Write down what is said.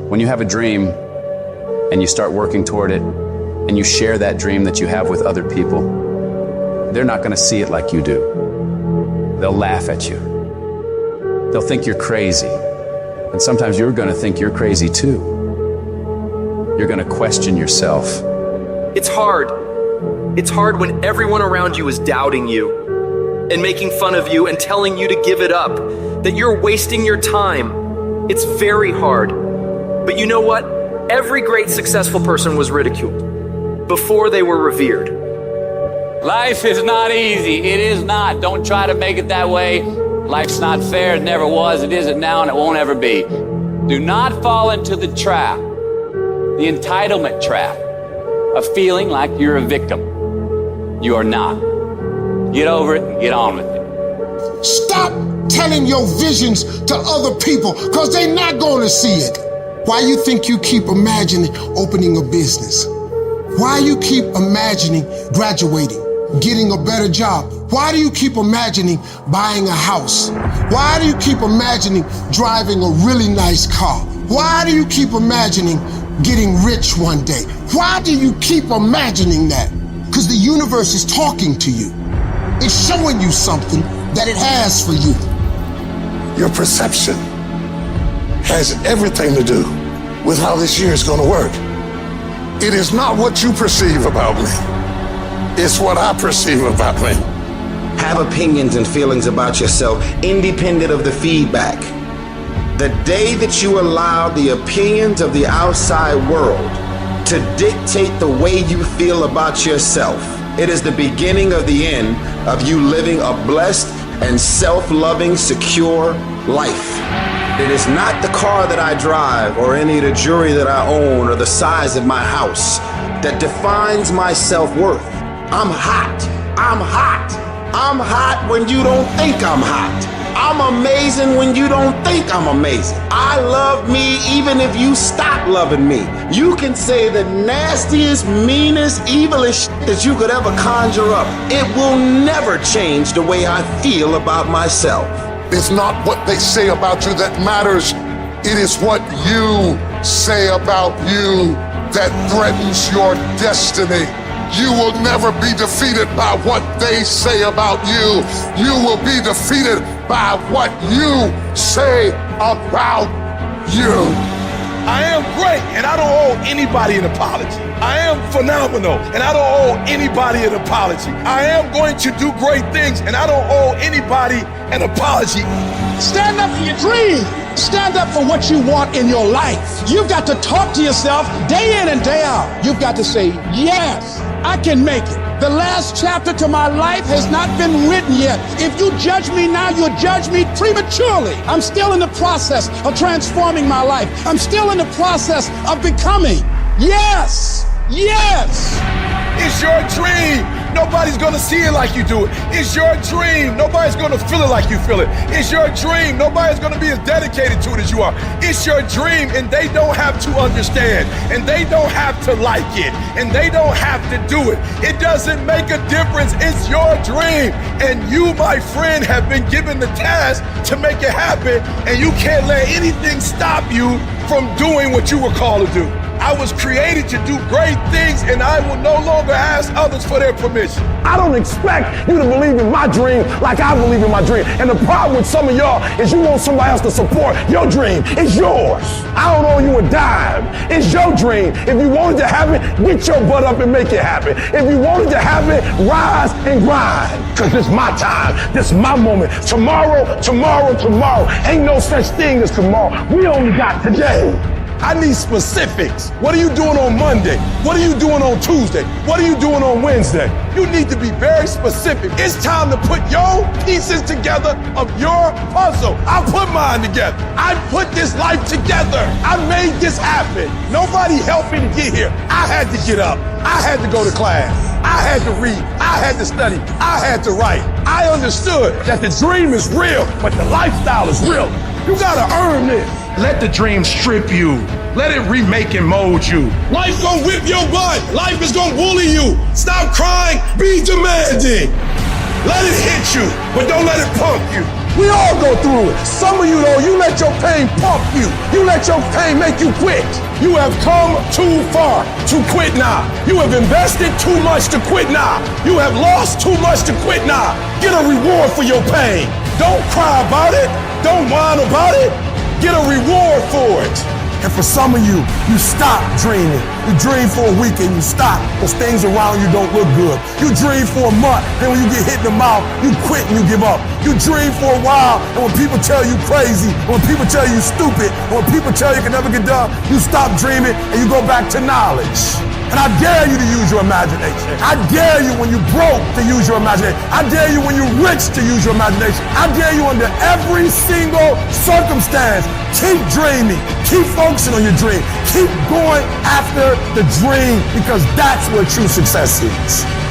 When you have a dream and you start working toward it and you share that dream that you have with other people, they're not going to see it like you do. They'll laugh at you. They'll think you're crazy. And sometimes you're going to think you're crazy too. You're going to question yourself. It's hard. It's hard when everyone around you is doubting you and making fun of you and telling you to give it up, that you're wasting your time. It's very hard. But you know what? Every great successful person was ridiculed before they were revered. Life is not easy. It is not. Don't try to make it that way. Life's not fair. It never was. It isn't now, and it won't ever be. Do not fall into the trap, the entitlement trap, of feeling like you're a victim. You are not. Get over it and get on with it. Stop telling your visions to other people, because they're not going to see it. Why you think you keep imagining opening a business? Why you keep imagining graduating, getting a better job? Why do you keep imagining buying a house? Why do you keep imagining driving a really nice car? Why do you keep imagining getting rich one day? Why do you keep imagining that? Because the universe is talking to you. It's showing you something that it has for you. Your perception has everything to do with how this year is going to work. It is not what you perceive about me. It's what I perceive about me. Have opinions and feelings about yourself independent of the feedback. The day that you allow the opinions of the outside world to dictate the way you feel about yourself, it is the beginning of the end of you living a blessed and self-loving, secure life. It is not the car that I drive or any of the jewelry that I own or the size of my house that defines my self-worth. I'm hot. I'm hot. I'm hot when you don't think I'm hot. I'm amazing when you don't think I'm amazing. I love me even if you stop loving me. You can say the nastiest, meanest, evilest shit that you could ever conjure up. It will never change the way I feel about myself. It's not what they say about you that matters. It is what you say about you that threatens your destiny. You will never be defeated by what they say about you. You will be defeated by what you say about you. I am great, and I don't owe anybody an apology. I am phenomenal, and I don't owe anybody an apology. I am going to do great things, and I don't owe anybody an apology. Stand up for your dream. Stand up for what you want in your life. You've got to talk to yourself day in and day out. You've got to say, yes, I can make it. The last chapter to my life has not been written yet. If you judge me now, you'll judge me prematurely. I'm still in the process of transforming my life. I'm still in the process of becoming. Yes, yes. It's your dream. Nobody's gonna see it like you do it. It's your dream. Nobody's gonna feel it like you feel it. It's your dream. Nobody's gonna be as dedicated to it as you are. It's your dream, and they don't have to understand, and they don't have to like it, and they don't have to do it. It doesn't make a difference. It's your dream, and you, my friend, have been given the task to make it happen, and you can't let anything stop you from doing what you were called to do. I was created to do great things, and I will no longer ask others for their permission. I don't expect you to believe in my dream like I believe in my dream. And the problem with some of y'all is you want somebody else to support your dream. It's yours. I don't owe you a dime. It's your dream. If you wanted to have it, get your butt up and make it happen. If you wanted to have it, rise and grind. Because this is my time. This is my moment. Tomorrow. Ain't no such thing as tomorrow. We only got today. I need specifics. What are you doing on Monday? What are you doing on Tuesday? What are you doing on Wednesday? You need to be very specific. It's time to put your pieces together of your puzzle. I put mine together. I put this life together. I made this happen. Nobody helped me to get here. I had to get up. I had to go to class. I had to read. I had to study. I had to write. I understood that the dream is real, but the lifestyle is real. You gotta earn this. Let the dream strip you. Let it remake and mold you. Life gonna whip your butt. Life is gonna bully you. Stop crying, be demanding. Let it hit you, but don't let it punk you. We all go through it. Some of you, though, you let your pain pump you. You let your pain make you quit. You have come too far to quit now. You have invested too much to quit now. You have lost too much to quit now. Get a reward for your pain. Don't cry about it. Don't whine about it. Get a reward for it. And for some of you, you stop dreaming. You dream for a week and you stop because things around you don't look good. You dream for a month, then when you get hit in the mouth, you quit and you give up. You dream for a while, and when people tell you crazy, when people tell you stupid, when people tell you can never get done, you stop dreaming and you go back to knowledge. And I dare you to use your imagination. I dare you when you're broke to use your imagination. I dare you when you're rich to use your imagination. I dare you under every single circumstance. Keep dreaming. Keep focusing on your dream. Keep going after the dream because that's where true success is.